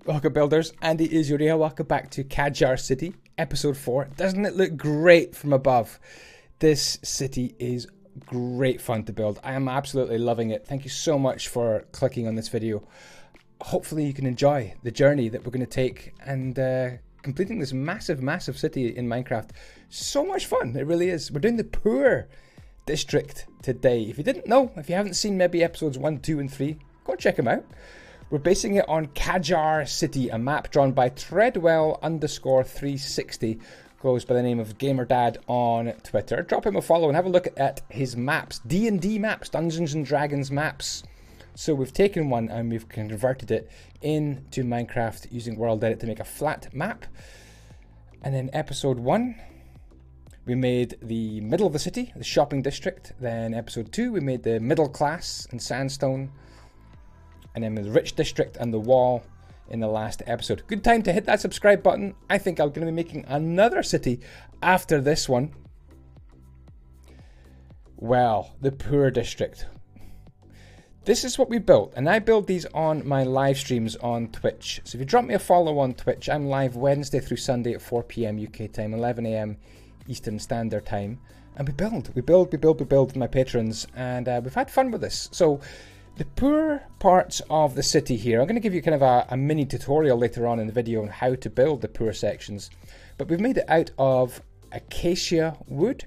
Welcome builders, Andyisyoda. Welcome back to Kadjar City, episode 4. Doesn't it look great from above? This city is great fun to build. I am absolutely loving it. Thank you so much for clicking on this video. Hopefully you can enjoy the journey that we're going to take and completing this massive city in Minecraft. So much fun, it really is. We're doing the poor district today. If you didn't know, if you haven't seen maybe episodes 1, 2 and 3, go check them out. We're basing it on Kadjar City, a map drawn by Treadwell_360, goes by the name of GamerDad on Twitter. Drop him a follow and have a look at his maps, D&D maps, Dungeons and Dragons maps. So we've taken one and we've converted it into Minecraft using World Edit to make a flat map. And then episode 1, we made the middle of the city, the shopping district. Then episode 2, we made the middle class and sandstone. And then the rich district and the wall in the last episode. Good time to hit that subscribe button. I think I'm going to be making another city after this one. Well, the poor district. This is what we built, and I build these on my live streams on Twitch. So if you drop me a follow on Twitch, I'm live Wednesday through Sunday at 4 PM UK time, 11 AM Eastern Standard Time. And we build with my patrons, and we've had fun with this. So the poor parts of the city here, I'm going to give you kind of a mini tutorial later on in the video on how to build the poor sections. But we've made it out of acacia wood.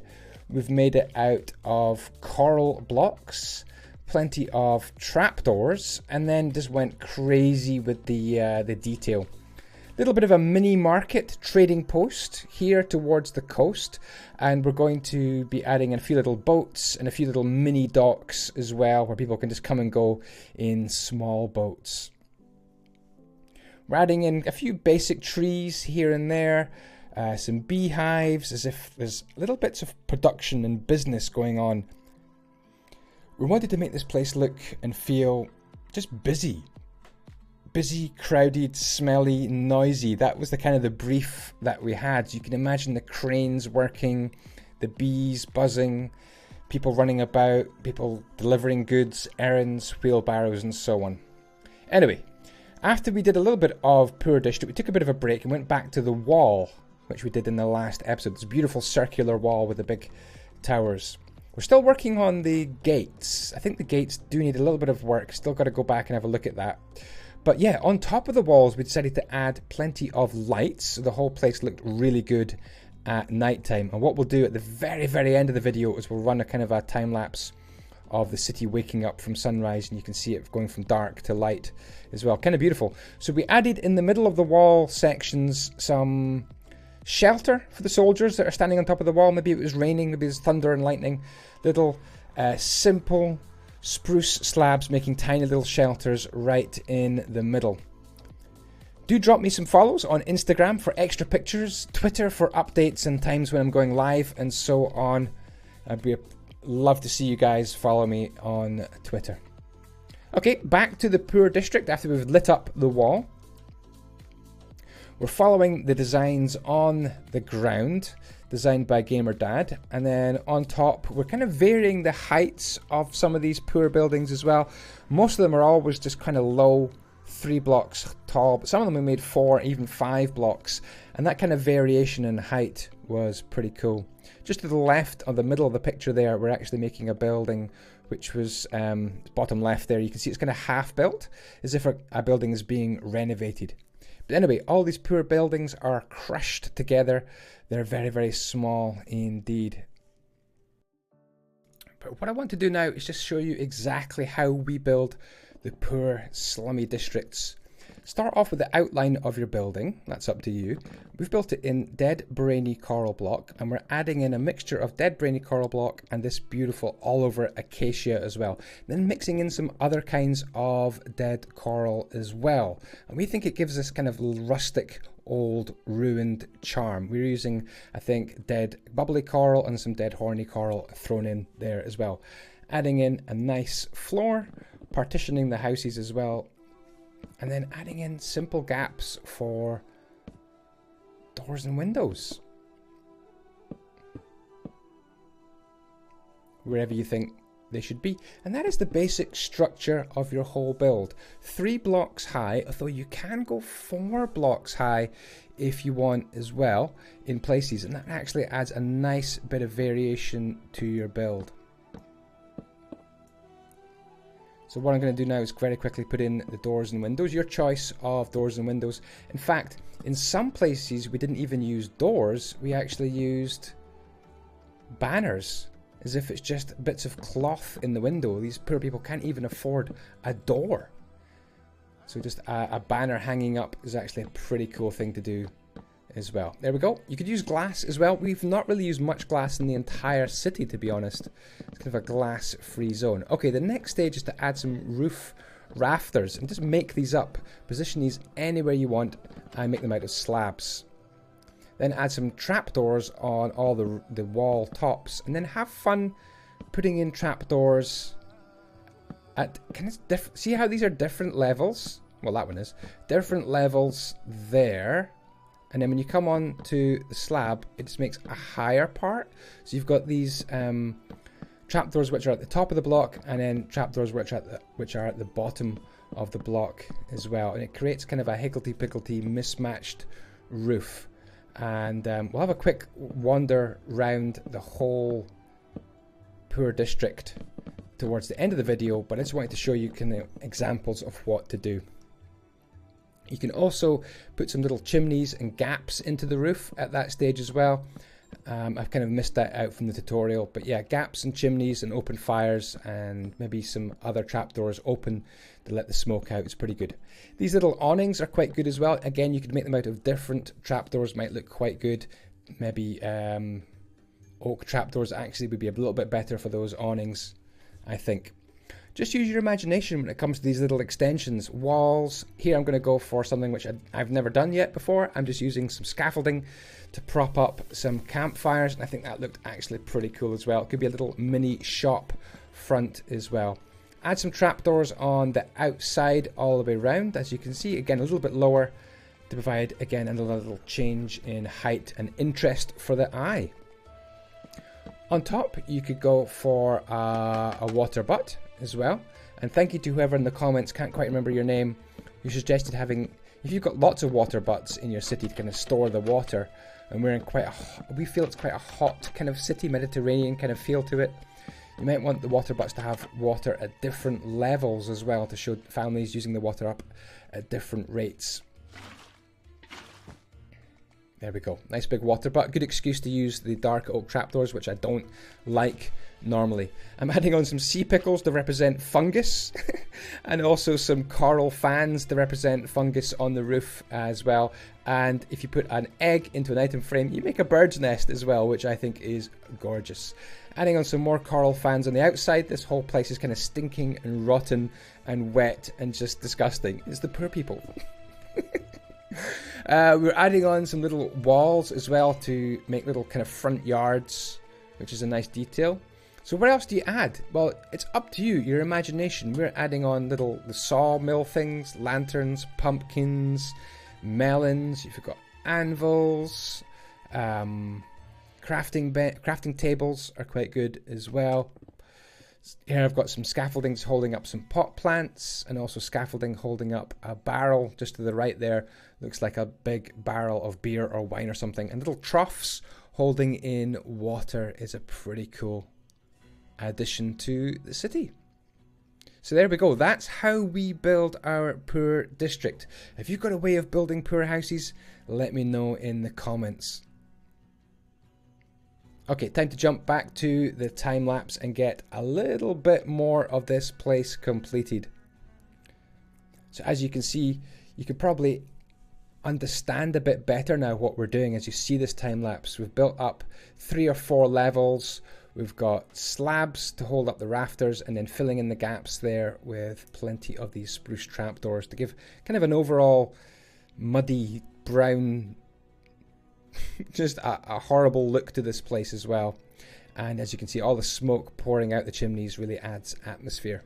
We've made it out of coral blocks, plenty of trapdoors, and then just went crazy with the detail. Little bit of a mini market trading post here towards the coast, and we're going to be adding in a few little boats and a few little mini docks as well, where people can just come and go in small boats. We're adding in a few basic trees here and there, some beehives, as if there's little bits of production and business going on. We wanted to make this place look and feel just busy. Busy, crowded, smelly, noisy. That was the kind of the brief that we had. You can imagine the cranes working, the bees buzzing, people running about, people delivering goods, errands, wheelbarrows and so on. Anyway, after we did a little bit of Poor District, we took a bit of a break and went back to the wall, which we did in the last episode. This beautiful circular wall with the big towers. We're still working on the gates. I think the gates do need a little bit of work. Still got to go back and have a look at that. But yeah, on top of the walls, we decided to add plenty of lights. So the whole place looked really good at nighttime. And what we'll do at the very end of the video is we'll run a kind of a time lapse of the city waking up from sunrise, and you can see it going from dark to light as well. Kind of beautiful. So we added in the middle of the wall sections some shelter for the soldiers that are standing on top of the wall. Maybe it was raining, maybe it was thunder and lightning. Little simple spruce slabs making tiny little shelters right in the middle. Do drop me some follows on Instagram for extra pictures, Twitter for updates and times when I'm going live and so on. I'd love to see you guys follow me on Twitter. Okay, back to the poor district after we've lit up the wall. We're following the designs on the ground, designed by GamerDad, and then on top we're kind of varying the heights of some of these poor buildings as well. Most of them are always just kind of low, 3 blocks tall, but some of them we made 4, even 5 blocks, and that kind of variation in height was pretty cool. Just to the left of the middle of the picture there, we're actually making a building which was bottom left there. You can see it's kind of half built, as if a building is being renovated. But anyway, all these poor buildings are crushed together. They're very small indeed. But what I want to do now is just show you exactly how we build the poor slummy districts. Start off with the outline of your building. That's up to you. We've built it in dead brainy coral block, and we're adding in a mixture of dead brainy coral block and this beautiful all over acacia as well. Then mixing in some other kinds of dead coral as well. And we think it gives this kind of rustic, old, ruined charm. We're using, I think, dead bubbly coral and some dead horny coral thrown in there as well. Adding in a nice floor, partitioning the houses as well. And then adding in simple gaps for doors and windows. Wherever you think they should be. And that is the basic structure of your whole build. 3 blocks high, although you can go 4 blocks high if you want as well in places, and that actually adds a nice bit of variation to your build. So what I'm going to do now is very quickly put in the doors and windows. Your choice of doors and windows. In fact, in some places we didn't even use doors, we actually used banners, as if it's just bits of cloth in the window. These poor people can't even afford a door. So just a banner hanging up is actually a pretty cool thing to do as well. There we go. You could use glass as well. We've not really used much glass in the entire city, to be honest. It's kind of a glass-free zone. Okay, the next stage is to add some roof rafters and just make these up. Position these anywhere you want and make them out of slabs. Then add some trapdoors on all the wall tops, and then have fun putting in trapdoors at see how these are different levels? Well, that one is different levels there. And then when you come on to the slab, it just makes a higher part. So you've got these trapdoors which are at the top of the block, and then trapdoors which are at the bottom of the block as well. And it creates kind of a higgledy-piggledy mismatched roof. And we'll have a quick wander round the whole poor district towards the end of the video, but I just wanted to show you kind of examples of what to do. You can also put some little chimneys and gaps into the roof at that stage as well. I've kind of missed that out from the tutorial, but yeah, gaps and chimneys and open fires and maybe some other trapdoors open to let the smoke out. It's pretty good. These little awnings are quite good as well. Again, you could make them out of different trapdoors, might look quite good. Maybe oak trapdoors actually would be a little bit better for those awnings, I think. Just use your imagination when it comes to these little extensions. Walls. Here I'm going to go for something which I've never done yet before. I'm just using some scaffolding to prop up some campfires, and I think that looked actually pretty cool as well. It could be a little mini shop front as well. Add some trapdoors on the outside all the way around. As you can see, again, a little bit lower to provide, again, a little change in height and interest for the eye. On top, you could go for a water butt as well. And thank you to whoever in the comments, can't quite remember your name, who suggested having, if you've got lots of water butts in your city to kind of store the water, and we're in we feel it's quite a hot kind of city, Mediterranean kind of feel to it, you might want the water butts to have water at different levels as well to show families using the water up at different rates. There we go. Nice big water butt. Good excuse to use the dark oak trapdoors, which I don't like normally. I'm adding on some sea pickles to represent fungus and also some coral fans to represent fungus on the roof as well. And if you put an egg into an item frame, you make a bird's nest as well, which I think is gorgeous. Adding on some more coral fans on the outside. This whole place is kind of stinking and rotten and wet and just disgusting. It's the poor people. We're adding on some little walls as well to make little kind of front yards, which is a nice detail. So what else do you add? Well, it's up to you, your imagination. We're adding on the sawmill things, lanterns, pumpkins, melons. You've got anvils, crafting tables are quite good as well. Here I've got some scaffoldings holding up some pot plants, and also scaffolding holding up a barrel just to the right there. Looks like a big barrel of beer or wine or something. And little troughs holding in water is a pretty cool addition to the city. So there we go. That's how we build our poor district. If you've got a way of building poor houses, let me know in the comments. Okay, time to jump back to the time lapse and get a little bit more of this place completed. So as you can see, you can probably understand a bit better now what we're doing as you see this time lapse. We've built up 3 or 4 levels. We've got slabs to hold up the rafters, and then filling in the gaps there with plenty of these spruce trapdoors to give kind of an overall muddy brown, just a horrible look to this place as well. And as you can see, all the smoke pouring out the chimneys really adds atmosphere.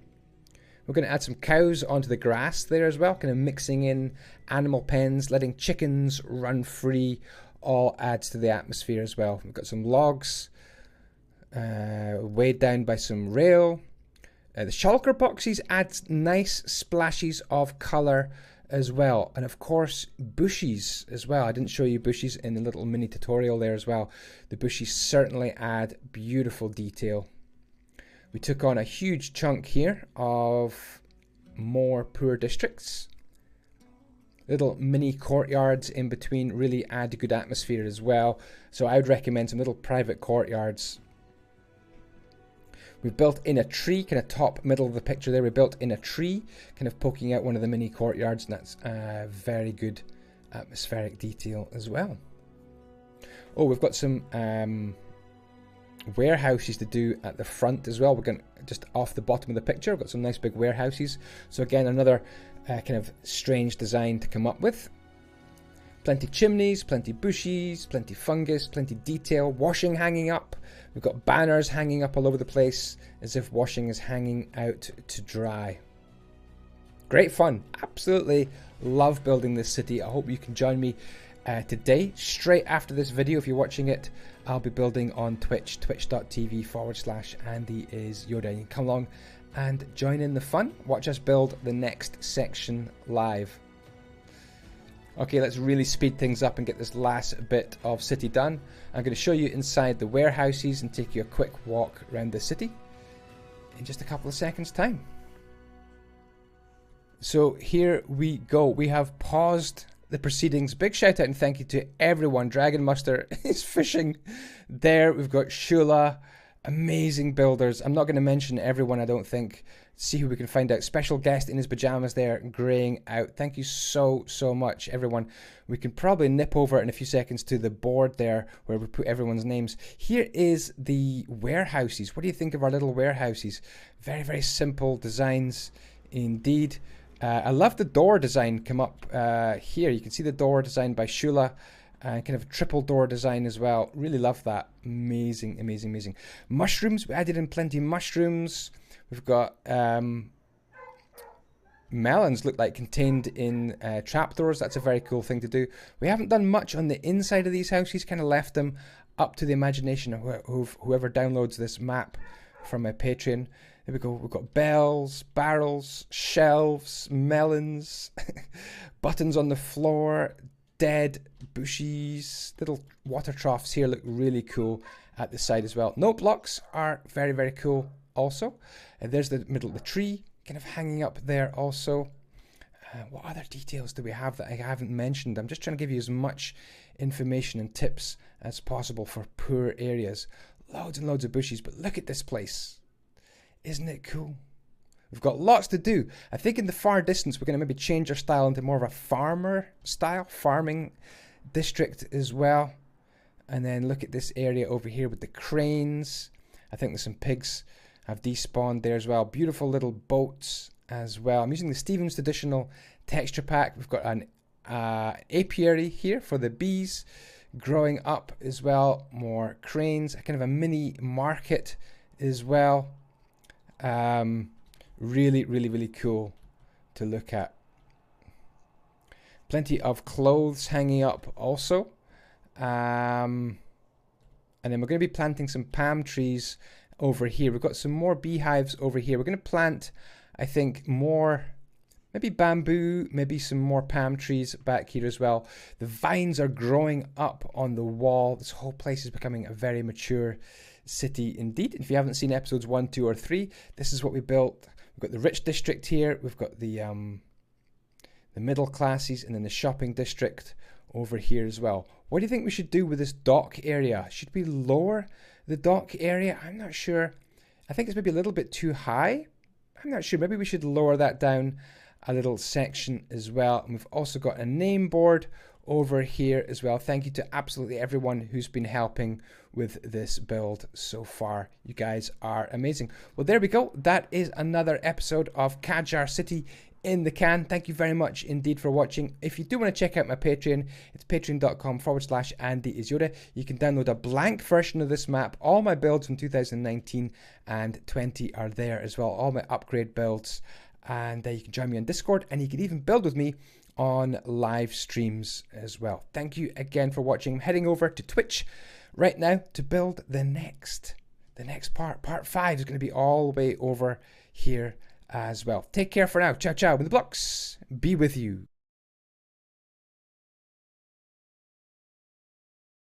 We're going to add some cows onto the grass there as well, kind of mixing in animal pens, letting chickens run free, all adds to the atmosphere as well. We've got some logs weighed down by some rail. The shulker boxes add nice splashes of colour as well. And of course, bushes as well. I didn't show you bushes in the little mini tutorial there as well. The bushes certainly add beautiful detail. We took on a huge chunk here of more poor districts. Little mini courtyards in between really add a good atmosphere as well. So I would recommend some little private courtyards. We've built in a tree, kind of top middle of the picture there. We built in a tree, kind of poking out one of the mini courtyards, and that's very good atmospheric detail as well. Oh, we've got some warehouses to do at the front as well. We're going just off the bottom of the picture. We've got some nice big warehouses. So again, another kind of strange design to come up with. Plenty chimneys, plenty bushes, plenty fungus, plenty detail, washing hanging up. We've got banners hanging up all over the place as if washing is hanging out to dry. Great fun. Absolutely love building this city. I hope you can join me today. Straight after this video, if you're watching it, I'll be building on Twitch, twitch.tv/Andyisyoda. You can come along and join in the fun. Watch us build the next section live. Okay, let's really speed things up and get this last bit of city done. I'm going to show you inside the warehouses and take you a quick walk around the city in just a couple of seconds time. So here we go. We have paused the proceedings. Big shout out and thank you to everyone. Dragon Muster is fishing there. We've got Shula, amazing builders. I'm not going to mention everyone, I don't think. See who we can find out. Special guest in his pajamas there, graying out. Thank you so much, everyone. We can probably nip over in a few seconds to the board there where we put everyone's names. Here is the warehouses. What do you think of our little warehouses? Very simple designs indeed. I love the door design come up here. You can see the door design by Shula. Kind of a triple door design as well. Really love that. Amazing. Mushrooms. We added in plenty of mushrooms. We've got melons look like contained in trapdoors. That's a very cool thing to do. We haven't done much on the inside of these houses. Kind of left them up to the imagination of whoever downloads this map from my Patreon. There we go. We've got bells, barrels, shelves, melons, buttons on the floor, dead bushes, little water troughs here look really cool at the side as well. Note blocks are very cool also. There's the middle of the tree kind of hanging up there also. What other details do we have that I haven't mentioned? I'm just trying to give you as much information and tips as possible for poor areas. Loads and loads of bushes, but look at this place. Isn't it cool? We've got lots to do. I think in the far distance we're going to maybe change our style into more of a farmer style, farming district as well. And then look at this area over here with the cranes. I think there's some pigs have despawned there as well. Beautiful little boats as well. I'm using the Stevens Traditional texture pack. We've got an apiary here for the bees growing up as well. More cranes, kind of a mini market as well. Really cool to look at. Plenty of clothes hanging up also. And then we're going to be planting some palm trees over here. We've got some more beehives over here. We're going to plant, I think, more, maybe bamboo, maybe some more palm trees back here as well. The vines are growing up on the wall. This whole place is becoming a very mature city indeed. If you haven't seen episodes 1, 2, or 3, this is what we built. We've got the rich district here. We've got the middle classes, and then the shopping district over here as well. What do you think we should do with this dock area? Should we lower the dock area? I'm not sure. I think it's maybe a little bit too high. I'm not sure. Maybe we should lower that down a little section as well. And we've also got a name board over here as well. Thank you to absolutely everyone who's been helping with this build so far. You guys are amazing. Well, there we go. That is another episode of Kadjar City in the can. Thank you very much indeed for watching. If you do want to check out my Patreon, it's patreon.com/Andyisyoda. You can download a blank version of this map. All my builds from 2019 and 20 are there as well. All my upgrade builds. And you can join me on Discord, and you can even build with me on live streams as well. Thank you again for watching. I'm heading over to Twitch right now to build the next part. Part 5 is going to be all the way over here as well. Take care for now. Ciao, ciao. May the blocks be with you.